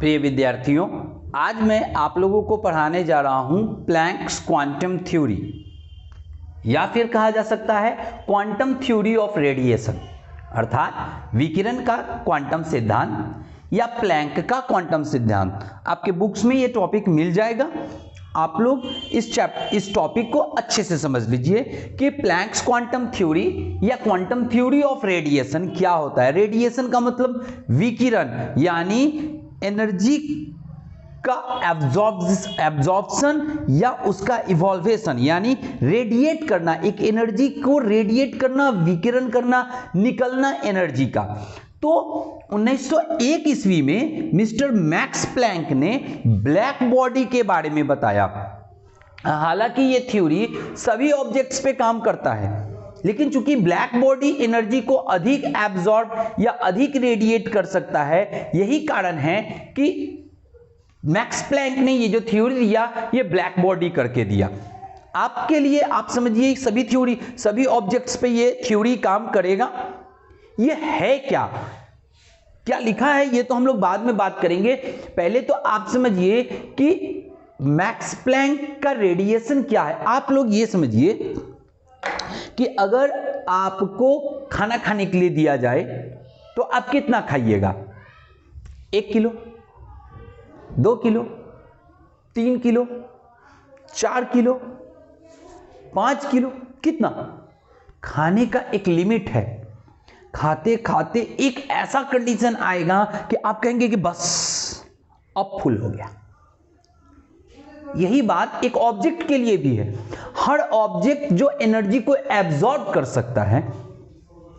प्रिय विद्यार्थियों, आज मैं आप लोगों को पढ़ाने जा रहा हूं प्लैंक्स क्वांटम थ्योरी, या फिर कहा जा सकता है क्वांटम थ्योरी ऑफ रेडिएशन, अर्थात विकिरण का क्वांटम सिद्धांत या प्लैंक का क्वांटम सिद्धांत। आपके बुक्स में ये टॉपिक मिल जाएगा। आप लोग इस टॉपिक को अच्छे से समझ लीजिए कि प्लैंक्स क्वांटम थ्योरी या क्वांटम थ्योरी ऑफ रेडिएशन क्या होता है। रेडिएशन का मतलब विकिरण, यानी एनर्जी का एब्जॉर्प्शन या उसका इवॉल्वेशन, यानी रेडिएट करना, एक एनर्जी को रेडिएट करना, विकिरण करना, निकलना एनर्जी का। तो 1901 ईस्वी में मिस्टर मैक्स प्लैंक ने ब्लैक बॉडी के बारे में बताया। हालांकि ये थ्योरी सभी ऑब्जेक्ट्स पे काम करता है, लेकिन चूंकि ब्लैक बॉडी एनर्जी को अधिक एब्जॉर्ब या अधिक रेडिएट कर सकता है, यही कारण है कि मैक्स प्लैंक ने ये जो थ्योरी दिया ये ब्लैक बॉडी करके दिया। आपके लिए आप समझिए सभी थ्योरी, सभी ऑब्जेक्ट्स पे ये थ्योरी काम करेगा। ये है क्या, क्या लिखा है ये तो हम लोग बाद में बात करेंगे। पहले तो आप समझिए कि मैक्स प्लैंक का रेडिएशन क्या है। आप लोग ये समझिए कि अगर आपको खाना खाने के लिए दिया जाए तो आप कितना खाइएगा? 1 kilo, 2 kilo, 3 kilo, 4 kilo, 5 kilo, कितना? खाने का एक लिमिट है। खाते खाते एक ऐसा कंडीशन आएगा कि आप कहेंगे कि बस अब फुल हो गया। यही बात एक ऑब्जेक्ट के लिए भी है। हर ऑब्जेक्ट जो एनर्जी को एब्जॉर्ब कर सकता है,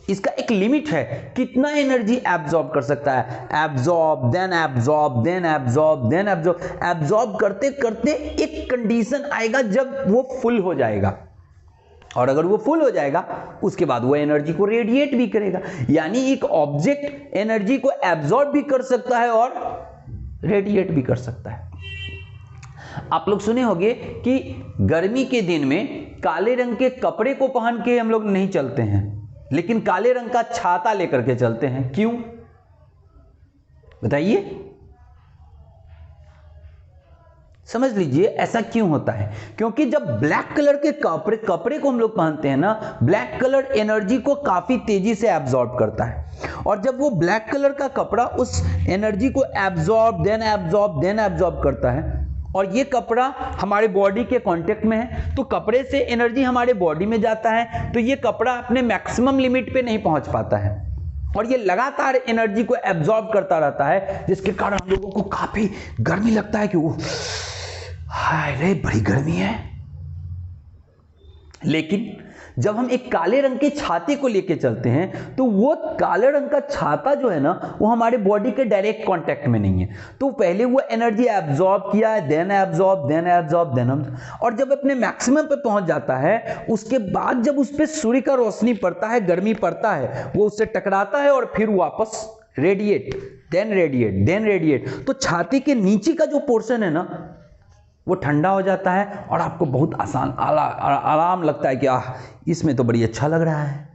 इसका एक लिमिट है, कितना एनर्जी एब्जॉर्ब कर सकता है। Absorb, then absorb, then absorb, then absorb, absorb करते करते एक कंडीशन आएगा जब वो फुल हो जाएगा, और अगर वो फुल हो जाएगा उसके बाद वो एनर्जी को रेडिएट भी करेगा। यानी एक ऑब्जेक्ट एनर्जी को एब्जॉर्ब भी कर सकता है और रेडिएट भी कर सकता है। आप लोग सुने होंगे कि गर्मी के दिन में काले रंग के कपड़े को पहन के हम लोग नहीं चलते हैं, लेकिन काले रंग का छाता लेकर के चलते हैं। क्यों बताइए? समझ लीजिए ऐसा क्यों होता है। क्योंकि जब ब्लैक कलर के कपड़े को हम लोग पहनते हैं ना, ब्लैक कलर एनर्जी को काफी तेजी से एब्जॉर्ब करता है, और जब वो ब्लैक कलर का कपड़ा उस एनर्जी को absorb, then absorb, then absorb करता है, और ये कपड़ा हमारे बॉडी के कांटेक्ट में है, तो कपड़े से एनर्जी हमारे बॉडी में जाता है, तो ये कपड़ा अपने मैक्सिमम लिमिट पे नहीं पहुंच पाता है, और ये लगातार एनर्जी को एब्जॉर्ब करता रहता है, जिसके कारण हम लोगों को काफी गर्मी लगता है कि वो हाय रे बड़ी गर्मी है। लेकिन जब हम एक काले रंग के छाते को लेके चलते हैं तो वो काले रंग का छाता जो है ना, वो हमारे बॉडी के डायरेक्ट कांटेक्ट में नहीं है, तो पहले वो एनर्जी एब्जॉर्ब किया है, then absorb, then absorb, then, और जब अपने मैक्सिमम पे पहुंच जाता है, उसके बाद जब उस पे सूर्य का रोशनी पड़ता है, गर्मी पड़ता है, वो उससे टकराता है और फिर वापस radiate, then radiate, then radiate, तो छाती के नीचे का जो पोर्शन है ना वो ठंडा हो जाता है, और आपको बहुत आसान आराम लगता है कि इसमें तो बड़ी अच्छा लग रहा है।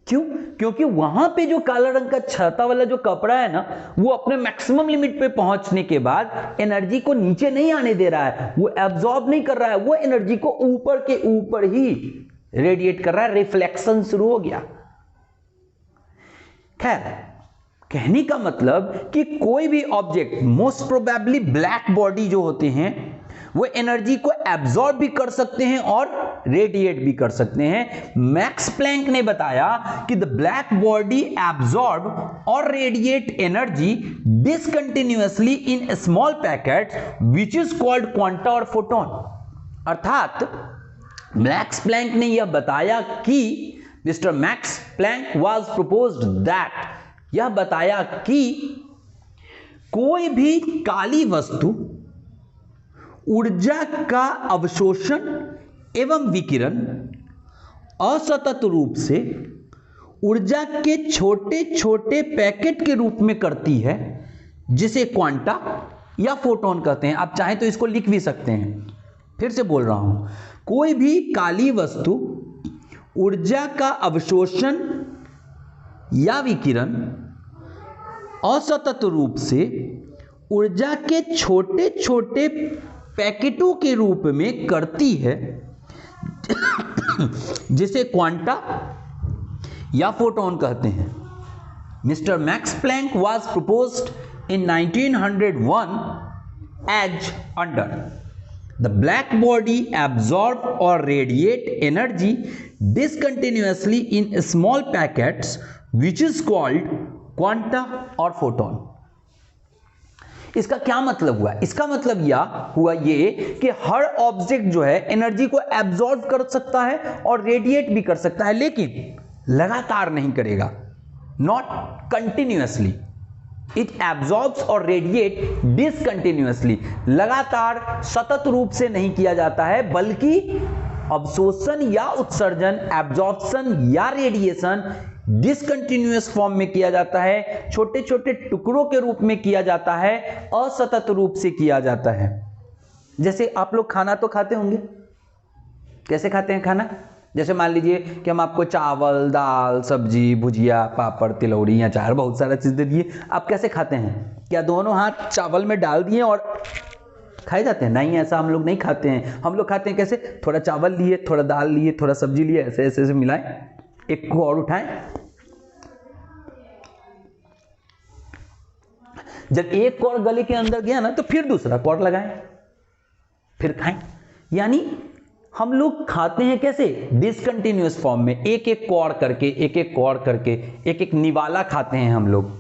क्यों? क्योंकि वहां पे जो काला रंग का छाता वाला जो कपड़ा है ना, वो अपने मैक्सिमम लिमिट पे पहुंचने के बाद एनर्जी को नीचे नहीं आने दे रहा है, वो एब्जॉर्ब नहीं कर रहा है, वो एनर्जी को ऊपर के ऊपर ही रेडिएट कर रहा है, रिफ्लेक्शन शुरू हो गया। खैर, कहने का मतलब कि कोई भी object, most probably black body जो होते हैं, वो एनर्जी को एब्जॉर्ब भी कर सकते हैं और रेडिएट भी कर सकते हैं। मैक्स प्लैंक ने बताया कि द ब्लैक बॉडी एब्जॉर्ब और radiate energy discontinuously in small packet which is called quanta और फोटोन। अर्थात मैक्स प्लैंक ने यह बताया कि mister Max Planck was proposed that, यह बताया कि कोई भी काली वस्तु ऊर्जा का अवशोषण एवं विकिरण असतत रूप से ऊर्जा के छोटे छोटे पैकेट के रूप में करती है, जिसे क्वांटा या फोटोन कहते हैं। आप चाहें तो इसको लिख भी सकते हैं। फिर से बोल रहा हूं, कोई भी काली वस्तु ऊर्जा का अवशोषण या विकिरण असतत रूप से ऊर्जा के छोटे छोटे पैकेटों के रूप में करती है, जिसे क्वांटा या फोटोन कहते हैं। Mister Max Planck was proposed in 1901 as under the black body absorb और radiate energy discontinuously in small packets which is called quanta और फोटोन। इसका क्या मतलब हुआ? इसका मतलब यह हुआ ये कि हर ऑब्जेक्ट जो है एनर्जी को एब्जॉर्ब कर सकता है और रेडिएट भी कर सकता है, लेकिन लगातार नहीं करेगा, नॉट कंटिन्यूअसली। इट एब्जॉर्ब्स और रेडिएट डिसकंटिन्यूअसली, लगातार सतत रूप से नहीं किया जाता है, बल्कि अब्सॉर्प्शन या उत्सर्जन, एब्जॉर्प्शन या रेडिएशन डिसकंटिन्यूअस फॉर्म में किया जाता है, छोटे छोटे टुकड़ों के रूप में किया जाता है, असतत रूप से किया जाता है। जैसे आप लोग खाना तो खाते होंगे, कैसे खाते हैं खाना? जैसे मान लीजिए कि हम आपको चावल, दाल, सब्जी, भुजिया, पापड़, तिलौरी, अचार, बहुत सारा चीज दे दिए, आप कैसे खाते हैं? क्या दोनों हाथ चावल में डाल दिए और खाए जाते हैं? नहीं, ऐसा हम लोग नहीं खाते हैं। हम लोग खाते हैं कैसे? थोड़ा चावल लिए, थोड़ा दाल लिए, थोड़ा सब्जी लिए, ऐसे ऐसे ऐसे मिलाएं, एक को और उठाएं, जब एक कौर गले के अंदर गया ना तो फिर दूसरा कौर लगाएं, फिर खाएं। यानी हम लोग खाते हैं कैसे? डिसकंटिन्यूअस फॉर्म में, एक एक कौर करके, एक एक कौर करके, एक एक निवाला खाते हैं हम लोग।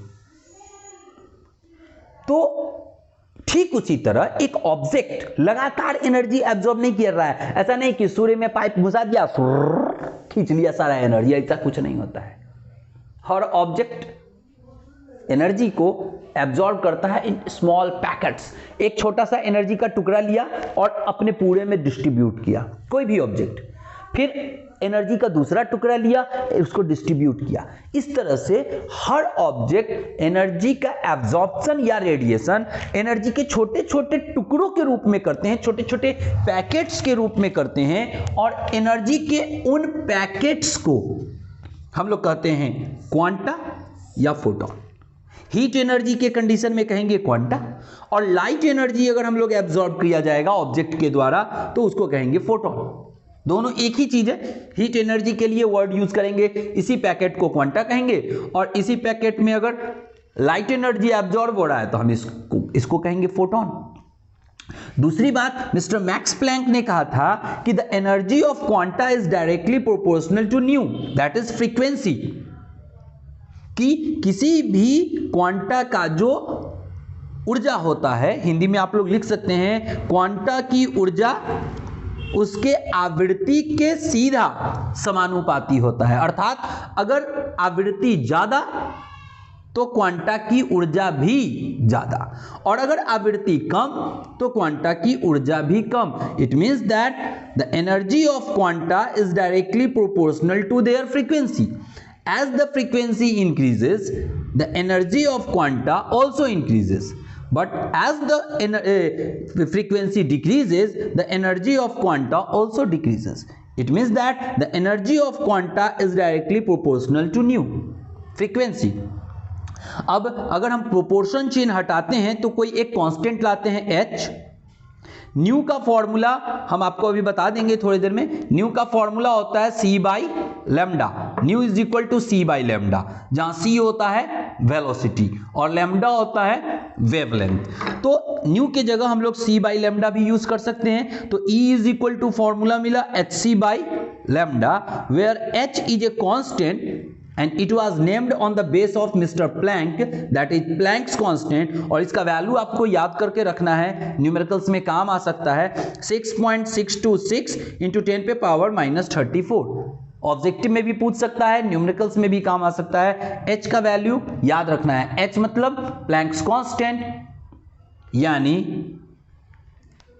तो ठीक उसी तरह एक ऑब्जेक्ट लगातार एनर्जी एब्जॉर्ब नहीं कर रहा है। ऐसा नहीं कि सूर्य में पाइप घुसा दिया, खींच लिया सारा एनर्जी, ऐसा कुछ नहीं होता है। हर ऑब्जेक्ट एनर्जी को एब्जॉर्ब करता है इन स्मॉल पैकेट्स। एक छोटा सा एनर्जी का टुकड़ा लिया और अपने पूरे में डिस्ट्रीब्यूट किया, कोई भी ऑब्जेक्ट, फिर एनर्जी का दूसरा टुकड़ा लिया, उसको डिस्ट्रीब्यूट किया। इस तरह से हर ऑब्जेक्ट एनर्जी का एब्जॉर्प्शन या रेडिएशन एनर्जी के छोटे छोटे टुकड़ों के रूप में करते हैं, छोटे छोटे पैकेट्स के रूप में करते हैं, और एनर्जी के उन पैकेट्स को हम लोग कहते हैं क्वांटा या फोटोन। हीट एनर्जी के कंडीशन में कहेंगे क्वांटा, और लाइट एनर्जी अगर हम लोग एब्जॉर्ब किया जाएगा ऑब्जेक्ट के द्वारा तो उसको कहेंगे फोटोन। दोनों एक ही चीज है। हीट एनर्जी के लिए वर्ड यूज करेंगे, इसी पैकेट को क्वांटा कहेंगे, और इसी पैकेट में अगर लाइट एनर्जी एब्जॉर्ब हो रहा है तो हम इसको कहेंगे फोटोन। दूसरी बात, मिस्टर मैक्स प्लैंक ने कहा था कि the energy of quanta is directly proportional to nu, that is frequency, कि किसी भी क्वांटा का जो ऊर्जा होता है, हिंदी में आप लोग लिख सकते हैं क्वांटा की ऊर्जा उसके आवृत्ति के सीधा समानुपाती होता है। अर्थात अगर आवृत्ति ज्यादा तो क्वांटा की ऊर्जा भी ज्यादा, और अगर आवृत्ति कम तो क्वांटा की ऊर्जा भी कम। It means that the energy of quanta is directly proportional to their frequency. As the frequency increases, the energy of quanta also increases. But as the frequency decreases, the energy of quanta also decreases. It means that the energy of quanta is directly proportional to nu, frequency. अब अगर हम proportion चिन्ह हटाते हैं तो कोई एक constant लाते हैं h। न्यू का फॉर्मूला हम आपको अभी बता देंगे थोड़ी देर में। न्यू का फॉर्मूला होता है c by lambda. Nu is equal to c by lambda, जहां c होता है वेलोसिटी और लैम्डा होता है वेवलेंथ। तो न्यू के जगह हम लोग c बाई लैम्डा भी यूज कर सकते हैं। तो E is equal to formula मिला hc by lambda, where h is a constant and it was named on the base of Mr. Planck, that is Planck's constant, और इसका value आपको याद करके रखना है, न्यूमेरिकल्स में काम आ सकता है, 6.626 इंटू 10 पे पावर -34। ऑब्जेक्टिव में भी पूछ सकता है, न्यूमेरिकल्स में भी काम आ सकता है। h का वैल्यू याद रखना है, h मतलब प्लैंक्स कांस्टेंट, यानी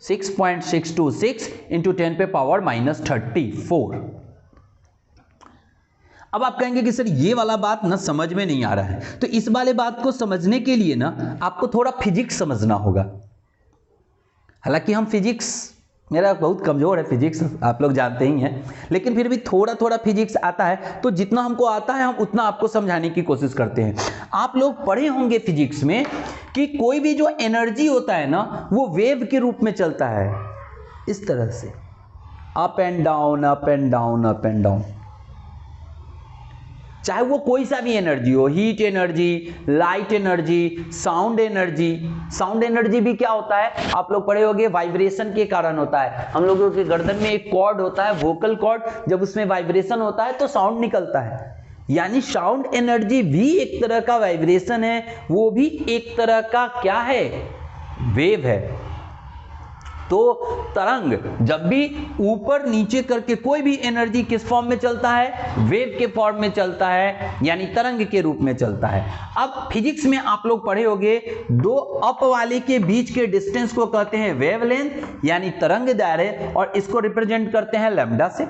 6.626 इंटू 10 पे पावर -34। अब आप कहेंगे कि सर ये वाला बात ना समझ में नहीं आ रहा है, तो इस वाले बात को समझने के लिए ना आपको थोड़ा फिजिक्स समझना होगा। हालांकि हम फिजिक्स मेरा बहुत कमजोर है फिजिक्स, आप लोग जानते ही हैं, लेकिन फिर भी थोड़ा थोड़ा फिजिक्स आता है, तो जितना हमको आता है हम उतना आपको समझाने की कोशिश करते हैं। आप लोग पढ़े होंगे फिजिक्स में कि कोई भी जो एनर्जी होता है ना, वो वेव के रूप में चलता है, इस तरह से up and down, up and down, up and down. चाहे वो कोई सा भी एनर्जी हो, heat energy, light energy, sound energy. Sound energy भी क्या होता है, आप लोग पढ़े होंगे, वाइब्रेशन के कारण होता है। हम लोगों के गर्दन में एक कॉर्ड होता है, वोकल कॉर्ड, जब उसमें वाइब्रेशन होता है तो साउंड निकलता है। यानी साउंड एनर्जी भी एक तरह का वाइब्रेशन है, वो भी एक तरह का क्या है, वेव है। तो तरंग जब भी ऊपर नीचे करके कोई भी एनर्जी किस फॉर्म में चलता है, वेव के फॉर्म में चलता है, यानी तरंग के रूप में चलता है। अब फिजिक्स में आप लोग पढ़े होंगे, दो अप वाले के बीच के डिस्टेंस को कहते हैं वेवलेंथ, यानी तरंग दैर्ध्य, और इसको रिप्रेजेंट करते हैं लैम्डा से।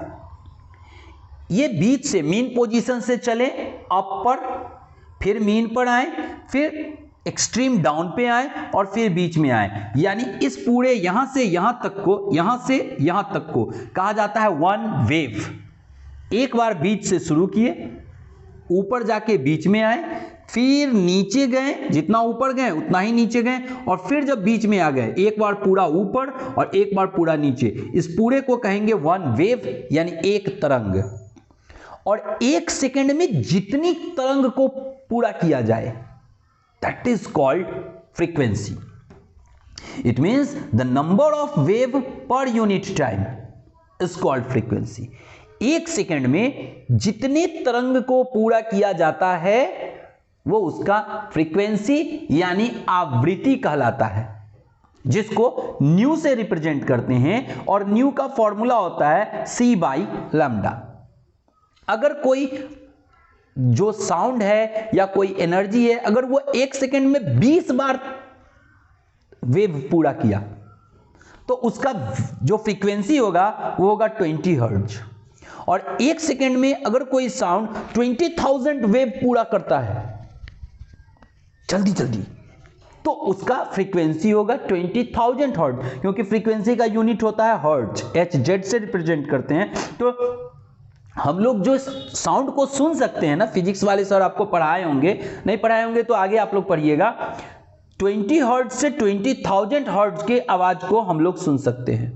ये बीच से मीन पोजीशन से चले अप पर, फिर मीन पर आए, फिर एक्सट्रीम डाउन पे आए, और फिर बीच में आए। यानी इस पूरे यहां से यहां तक को, यहां से यहां तक को कहा जाता है वन वेव। एक बार बीच से शुरू किए, ऊपर जाके बीच में आए, फिर नीचे गए, जितना ऊपर गए उतना ही नीचे गए, और फिर जब बीच में आ गए, एक बार पूरा ऊपर और एक बार पूरा नीचे। इस पूरे को कहेंगे वन वेव, यानी एक तरंग। और एक सेकंड में जितनी तरंग को पूरा किया जाए, that is called frequency. It means the number of wave per unit time is called frequency. एक सेकंड में जितने तरंग को पूरा किया जाता है वो उसका फ्रीक्वेंसी यानी आवृत्ति कहलाता है, जिसको न्यू से रिप्रेजेंट करते हैं, और न्यू का फॉर्मूला होता है c बाई लैम्डा। अगर कोई जो साउंड है या कोई एनर्जी है, अगर वो एक सेकंड में 20 बार वेव पूरा किया, तो उसका जो फ्रीक्वेंसी होगा वो होगा 20 हर्ट्ज। और एक सेकंड में अगर कोई साउंड 20,000 वेव पूरा करता है जल्दी जल्दी, तो उसका फ्रीक्वेंसी होगा 20,000 हर्ट्ज, क्योंकि फ्रीक्वेंसी का यूनिट होता है हर्ट्ज, HZ से रिप्रेजेंट करते हैं। तो हम लोग जो साउंड को सुन सकते हैं ना, फिजिक्स वाले सर आपको पढ़ाए होंगे, नहीं पढ़ाए होंगे तो आगे आप लोग पढ़िएगा, 20 हर्ट्ज से 20,000 हर्ट्ज के आवाज को हम लोग सुन सकते हैं।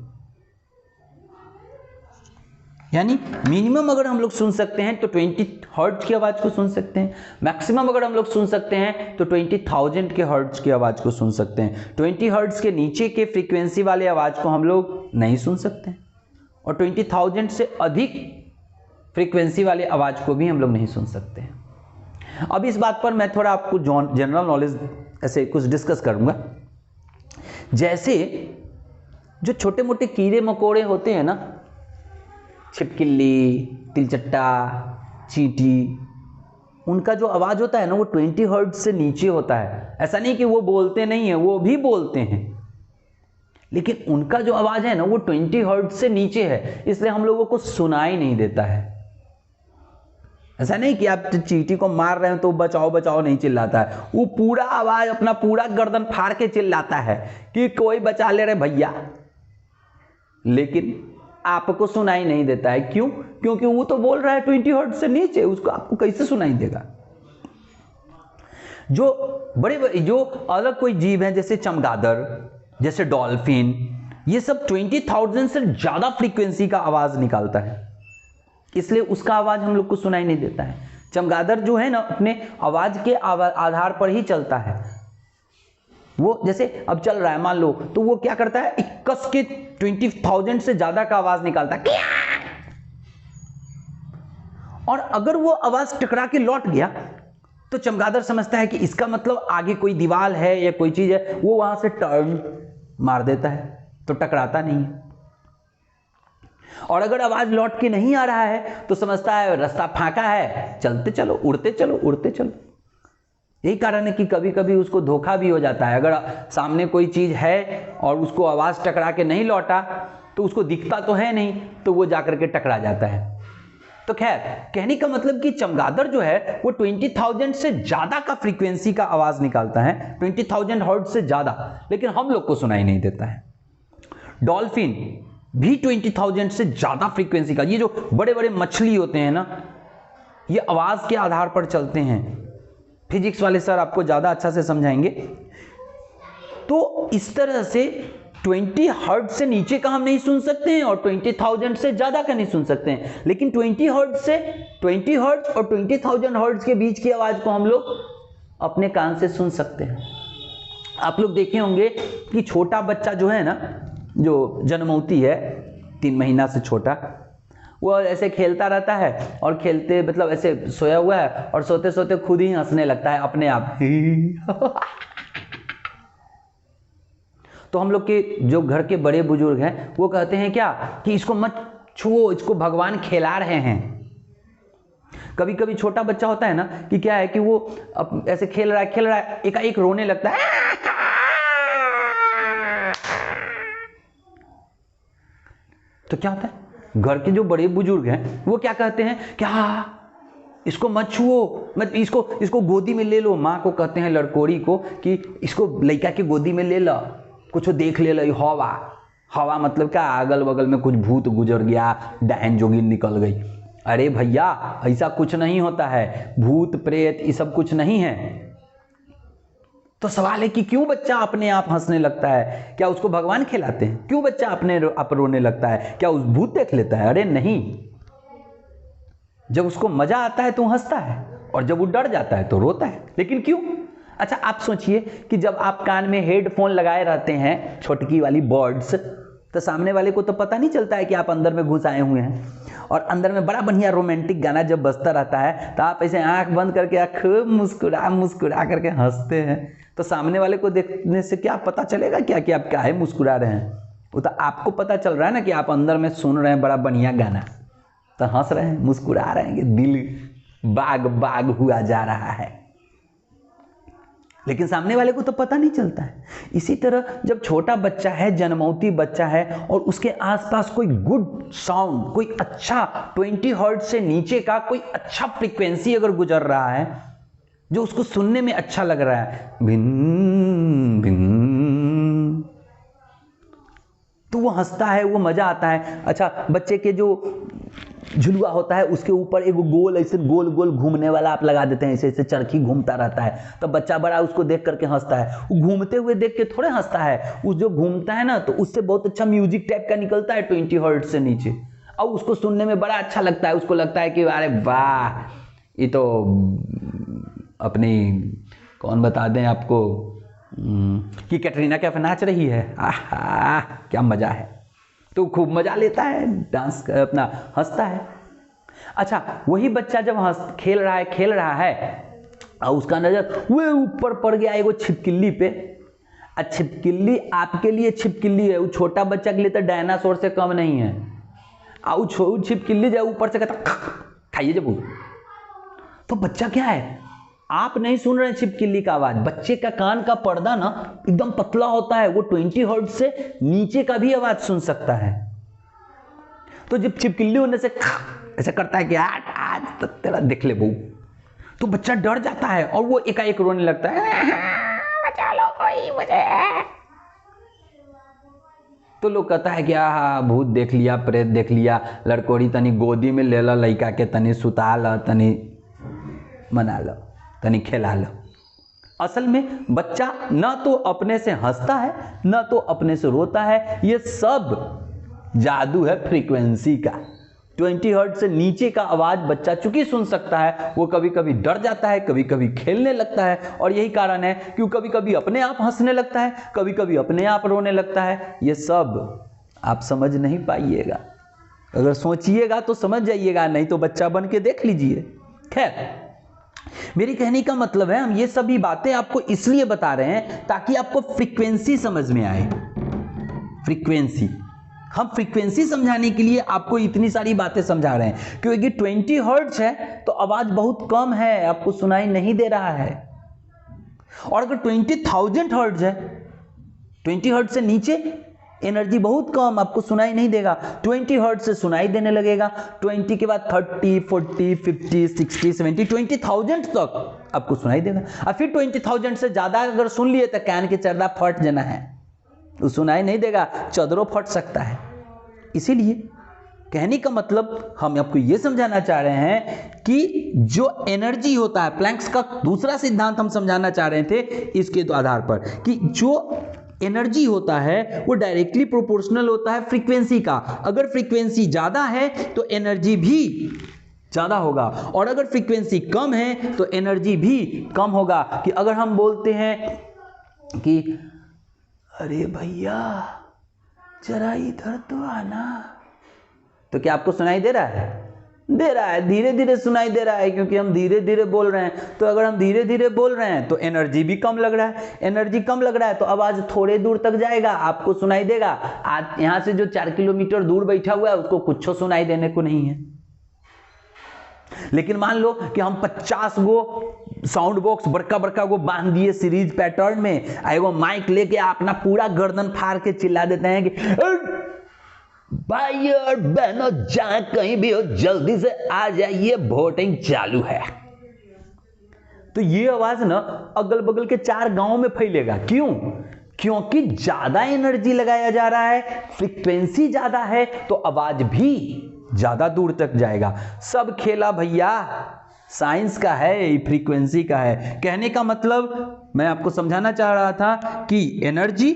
यानी मिनिमम अगर हम लोग सुन सकते हैं तो 20 हर्ट्ज की आवाज को सुन सकते हैं, मैक्सिमम अगर हम लोग सुन सकते हैं तो 20,000 के हर्ट्ज की आवाज को सुन सकते हैं। 20 हर्ट्ज के नीचे के फ्रीक्वेंसी वाले आवाज को हम लोग नहीं सुन सकते हैं, और 20,000 से अधिक फ्रीक्वेंसी वाले आवाज को भी हम लोग नहीं सुन सकते हैं। अब इस बात पर मैं थोड़ा आपको जनरल नॉलेज ऐसे कुछ डिस्कस करूंगा। जैसे जो छोटे मोटे कीड़े मकोड़े होते हैं ना, छिपकली, तिलचट्टा, चींटी, उनका जो आवाज होता है ना वो 20 हर्ट्ज से नीचे होता है। ऐसा नहीं कि वो बोलते नहीं है, वो भी बोलते हैं, लेकिन उनका जो आवाज है ना वो 20 हर्ट्ज से नीचे है, इसलिए हम लोगों को सुनाई नहीं देता है। ऐसा नहीं कि आप चींटी को मार रहे हो तो बचाओ बचाओ नहीं चिल्लाता है, वो पूरा आवाज अपना पूरा गर्दन फाड़ के चिल्लाता है कि कोई बचा ले रहे भैया, लेकिन आपको सुनाई नहीं देता है। क्यों? क्योंकि वो तो बोल रहा है 20 हर्ट्ज से नीचे, उसको आपको कैसे सुनाई देगा। जो बड़े जो अलग कोई जीव है, जैसे चमगादड़, जैसे डॉल्फिन, ये सब 20,000 से ज्यादा फ्रीक्वेंसी का आवाज निकालता है, इसलिए उसका आवाज हम लोग को सुनाई नहीं देता है। चमगादड़ जो है ना अपने आवाज के आधार पर ही चलता है। वो जैसे अब चल रहा है मान लो, तो वो क्या करता है, कस के 20,000 से ज्यादा का आवाज निकालता है, और अगर वो आवाज टकरा के लौट गया तो चमगादड़ समझता है कि इसका मतलब आगे कोई दीवार है या कोई चीज है, वो वहां से टर्न मार देता है, तो टकराता नहीं है। और अगर आवाज लौट के नहीं आ रहा है तो समझता है रास्ता फांका है, चलते चलो, उड़ते चलो, उड़ते चलो। यही कारण है कि कभी कभी उसको धोखा भी हो जाता है। अगर सामने कोई चीज है और उसको आवाज टकरा के नहीं लौटा तो उसको दिखता तो है नहीं, तो वो जाकर के टकरा जाता है। तो खैर, कहने का मतलब कि चमगादड़ जो है वो 20,000 से ज्यादा का फ्रीक्वेंसी का आवाज निकालता है, 20,000 हर्ट्ज से ज्यादा, लेकिन हम लोग को सुनाई नहीं देता है। डॉल्फिन भी 20,000 से ज्यादा फ्रीक्वेंसी का। ये जो बड़े बड़े मछली होते हैं ना, ये आवाज के आधार पर चलते हैं। फिजिक्स वाले सर आपको ज्यादा अच्छा से समझाएंगे। तो इस तरह से 20 हर्ट्ज से नीचे का हम नहीं सुन सकते हैं और 20,000 से ज्यादा का नहीं सुन सकते हैं, लेकिन 20 हर्ट्ज और 20,000 हर्ट्ज के बीच की आवाज को हम लोग अपने कान से सुन सकते हैं। आप लोग देखे होंगे कि छोटा बच्चा जो है ना, जो जन्मौती है 3 महीना से छोटा, वो ऐसे खेलता रहता है और खेलते मतलब ऐसे सोया हुआ है और सोते सोते खुद ही हंसने लगता है अपने आप। तो हम लोग के जो घर के बड़े बुजुर्ग हैं वो कहते हैं क्या कि इसको मत छुओ, इसको भगवान खिला रहे हैं। कभी कभी छोटा बच्चा होता है ना कि क्या है कि वो ऐसे खेल रहा है एकाएक रोने लगता है, तो क्या होता है, घर के जो बड़े बुजुर्ग हैं वो क्या कहते हैं, क्या इसको मत छुओ, मत इसको गोदी में ले लो। माँ को कहते हैं लड़कोरी को कि इसको लड़का के गोदी में ले लो, कुछ देख ले लो। हवा मतलब क्या, अगल बगल में कुछ भूत गुजर गया, डायन जोगिन निकल गई। अरे भैया ऐसा कुछ नहीं होता है, भूत प्रेत ये सब कुछ नहीं है। तो सवाल है कि क्यों बच्चा अपने आप हंसने लगता है? क्या उसको भगवान खिलाते हैं? क्यों बच्चा अपने आप रोने लगता है? क्या उस भूत देख लेता है? अरे नहीं, जब उसको मजा आता है तो हंसता है और जब वो डर जाता है तो रोता है। लेकिन क्यों? अच्छा आप सोचिए कि जब आप कान में हेडफोन लगाए रहते हैं, छोटकी वाली बर्ड्स, तो सामने वाले को तो पता नहीं चलता है कि आप अंदर में घुस आए हुए हैं। और अंदर में बड़ा बढ़िया रोमांटिक गाना जब बजता रहता है तो आप ऐसे आंख बंद करके खूब मुस्कुरा करके हंसते हैं। तो सामने वाले को देखने से क्या पता चलेगा क्या कि आप क्या है मुस्कुरा रहे हैं? वो तो आपको पता चल रहा है ना कि आप अंदर में सुन रहे हैं बड़ा बढ़िया गाना, तो हंस रहे हैं, मुस्कुरा रहे हैं, दिल बाग बाग हुआ जा रहा है। लेकिन सामने वाले को तो पता नहीं चलता है। इसी तरह जब छोटा बच्चा है, जन्मौती बच्चा है, और उसके आसपास कोई गुड साउंड, कोई अच्छा 20 हर्ट्ज से नीचे का कोई अच्छा फ्रीक्वेंसी अगर गुजर रहा है जो उसको सुनने में अच्छा लग रहा है, भिन भिन, तो वो हंसता है, वो मजा आता है। अच्छा बच्चे के जो झुलुआ होता है उसके ऊपर एक गोल ऐसे गोल गोल घूमने वाला आप लगा देते हैं, ऐसे ऐसे चरखी घूमता रहता है, तो बच्चा बड़ा उसको देख करके हंसता है। वो घूमते हुए देख के थोड़े हंसता है, उस जो घूमता है ना तो उससे बहुत अच्छा म्यूजिक टाइप का निकलता है 20 हर्ट्ज से नीचे, और उसको सुनने में बड़ा अच्छा लगता है। उसको लगता है कि अरे वाह, ये तो अपनी कौन बता दें आपको कि कैटरीना कैफ नाच रही है, आहा क्या मजा है। तो खूब मजा लेता है, डांस अपना हंसता है। अच्छा वही बच्चा जब खेल रहा है और उसका नजर वो ऊपर पड़ गया एगो छिपकली पे। छिपकली आपके लिए छिपकली है, वो छोटा बच्चा के लिए तो डायनासोर से कम नहीं है। वो छिपकली जाए ऊपर से कहता खाइए जब, तो बच्चा क्या है, आप नहीं सुन रहे हैं छिपकली का आवाज, बच्चे का कान का पर्दा ना एकदम पतला होता है, वो 20 हर्ट्ज से नीचे का भी आवाज सुन सकता है। तो जब छिपकली होने से ऐसा करता है कि आज तो तेरा देख ले बहू, तो बच्चा डर जाता है और वो एकाएक रोने लगता है, बचा लो कोई मुझे। तो लोग कहता है कि हाँ भूत देख लिया, प्रेत देख लिया, लड़कोड़ी तनी गोदी में ले लो लड़का के, तनी सुता लो, तनी मना लो, तनी खेला लो। असल में बच्चा ना तो अपने से हंसता है ना तो अपने से रोता है, ये सब जादू है फ्रीक्वेंसी का। 20 हर्ट्ज से नीचे का आवाज बच्चा चूंकि सुन सकता है, वो कभी कभी डर जाता है, कभी कभी खेलने लगता है, और यही कारण है कि कभी कभी अपने आप हंसने लगता है, कभी कभी अपने आप रोने लगता है। ये सब आप समझ नहीं पाइएगा, अगर सोचिएगा तो समझ जाइएगा, नहीं तो बच्चा बन के देख लीजिए। खैर मेरी कहने का मतलब है, हम ये सभी बातें आपको इसलिए बता रहे हैं ताकि आपको फ्रीक्वेंसी समझ में आए। फ्रीक्वेंसी, हम फ्रीक्वेंसी समझाने के लिए आपको इतनी सारी बातें समझा रहे हैं, क्योंकि 20 हर्ट्ज है तो आवाज बहुत कम है, आपको सुनाई नहीं दे रहा है। और अगर 20,000 हर्ट्ज है, 20 हर्ट्ज से नीचे एनर्जी बहुत कम, आपको सुनाई नहीं देगा। 20 हर्ट्ज से सुनाई देने लगेगा, 20 के बाद 30, 40, 50, 60, 70, 20,000 तक आपको सुनाई देगा। और फिर 20,000 से ज्यादा अगर सुन लिए तो कान के चर्दा फट जाना है, वो सुनाई नहीं देगा, चदरों फट सकता है। इसीलिए कहने का मतलब हम आपको यह समझाना चाह रहे हैं कि जो एनर्जी होता है, प्लैंक्स का दूसरा सिद्धांत हम समझाना चाह रहे थे इसके आधार पर, कि जो एनर्जी होता है वो डायरेक्टली प्रोपोर्शनल होता है फ्रीक्वेंसी का। अगर फ्रीक्वेंसी ज्यादा है तो एनर्जी भी ज्यादा होगा, और अगर फ्रीक्वेंसी कम है तो एनर्जी भी कम होगा। कि अगर हम बोलते हैं कि अरे भैया जरा इधर तो आना, तो क्या आपको सुनाई दे रहा है? दे रहा है, धीरे धीरे सुनाई दे रहा है, क्योंकि हम धीरे धीरे बोल रहे हैं। तो अगर हम धीरे धीरे बोल रहे हैं तो एनर्जी भी कम लग रहा है, एनर्जी कम लग रहा है तो आवाज थोड़े दूर तक जाएगा, आपको सुनाई देगा। आज यहां से जो 4 किलोमीटर दूर बैठा हुआ है उसको कुछ सुनाई देने को नहीं है। लेकिन मान लो कि हम 50 गो साउंड बॉक्स बड़का बड़का को बांध दिए सीरीज पैटर्न में, एगो माइक लेके अपना पूरा गर्दन फाड़ के चिल्ला देते हैं कि भाई और बहनों जहां कहीं भी हो जल्दी से आ जाइए, वोटिंग चालू है। तो ये आवाज ना अगल बगल के 4 गांवों में फैलेगा। क्यों? क्योंकि ज्यादा एनर्जी लगाया जा रहा है, फ्रीक्वेंसी ज्यादा है तो आवाज भी ज्यादा दूर तक जाएगा। सब खेला भैया साइंस का है, फ्रीक्वेंसी का है। कहने का मतलब मैं आपको समझाना चाह रहा था कि energy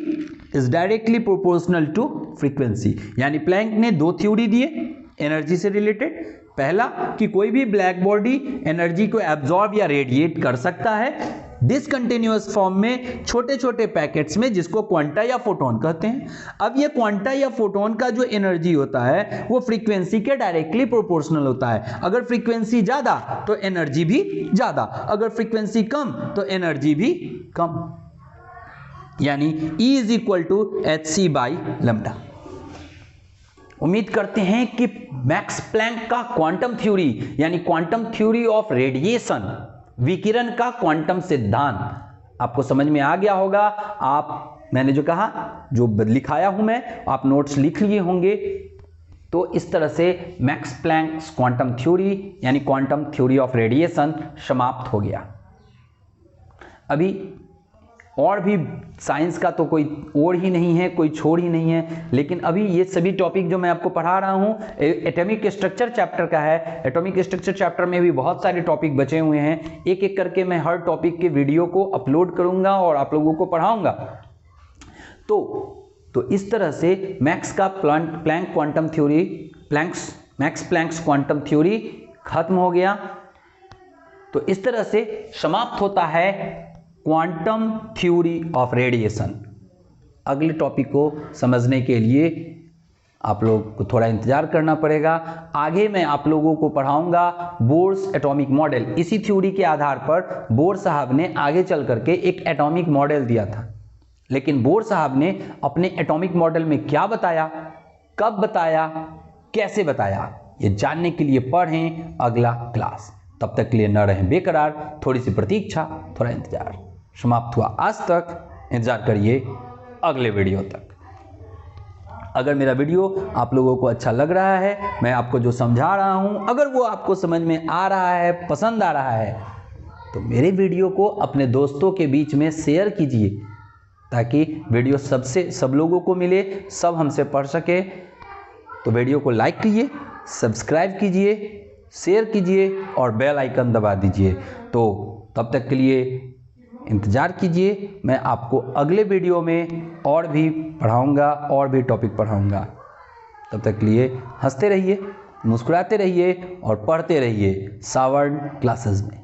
is directly proportional to frequency. यानी प्लैंक ने 2 थ्योरी दिए एनर्जी से रिलेटेड। पहला कि कोई भी ब्लैक बॉडी एनर्जी को एब्जॉर्ब या रेडिएट कर सकता है डिसकंटिन्यूअस फॉर्म में, छोटे छोटे पैकेट्स में, जिसको क्वांटा या फोटोन कहते हैं। अब ये क्वांटा या फोटोन का जो एनर्जी होता है वो फ्रीक्वेंसी के डायरेक्टली प्रोपोर्शनल होता है। अगर फ्रीक्वेंसी ज्यादा तो एनर्जी भी ज्यादा, अगर फ्रीक्वेंसी कम तो एनर्जी भी कम। यानी E is equal to hc by lambda. उम्मीद करते हैं कि मैक्स प्लैंक का क्वांटम थ्योरी यानी क्वांटम थ्योरी ऑफ रेडिएशन, विकिरण का क्वांटम सिद्धांत आपको समझ में आ गया होगा। आप, मैंने जो कहा, जो लिखाया हूं मैं, आप नोट्स लिख लिए होंगे। तो इस तरह से मैक्स प्लैंक क्वांटम थ्योरी यानी क्वांटम थ्योरी ऑफ रेडिएशन समाप्त हो गया। अभी और भी साइंस का तो कोई और ही नहीं है, कोई छोड़ ही नहीं है। लेकिन अभी ये सभी टॉपिक जो मैं आपको पढ़ा रहा हूँ एटॉमिक स्ट्रक्चर चैप्टर का है। एटॉमिक स्ट्रक्चर चैप्टर में भी बहुत सारे टॉपिक बचे हुए हैं। एक एक करके मैं हर टॉपिक के वीडियो को अपलोड करूँगा और आप लोगों को पढ़ाऊँगा। तो इस तरह से मैक्स का Planck quantum theory, Max Planck's quantum theory खत्म हो गया। तो इस तरह से समाप्त होता है क्वांटम थ्योरी ऑफ रेडिएशन। अगले टॉपिक को समझने के लिए आप लोग को थोड़ा इंतजार करना पड़ेगा। आगे मैं आप लोगों को पढ़ाऊंगा बोर्स एटॉमिक मॉडल। इसी थ्योरी के आधार पर बोर साहब ने आगे चल करके एक एटॉमिक मॉडल दिया था। लेकिन बोर साहब ने अपने एटॉमिक मॉडल में क्या बताया, कब बताया, कैसे बताया, ये जानने के लिए पढ़ें अगला क्लास। तब तक के लिए न रहें बेकरार, थोड़ी सी प्रतीक्षा, थोड़ा इंतजार। समाप्त हुआ आज तक, इंतजार करिए अगले वीडियो तक। अगर मेरा वीडियो आप लोगों को अच्छा लग रहा है, मैं आपको जो समझा रहा हूं, अगर वो आपको समझ में आ रहा है, पसंद आ रहा है, तो मेरे वीडियो को अपने दोस्तों के बीच में शेयर कीजिए ताकि वीडियो सब लोगों को मिले, सब हमसे पढ़ सके। तो वीडियो को लाइक कीजिए, सब्सक्राइब कीजिए, शेयर कीजिए और बेल आइकन दबा दीजिए। तो तब तक के लिए इंतज़ार कीजिए, मैं आपको अगले वीडियो में और भी पढ़ाऊँगा, और भी टॉपिक पढ़ाऊँगा। तब तक के लिए हंसते रहिए, मुस्कुराते रहिए और पढ़ते रहिए सावर्ण क्लासेस में।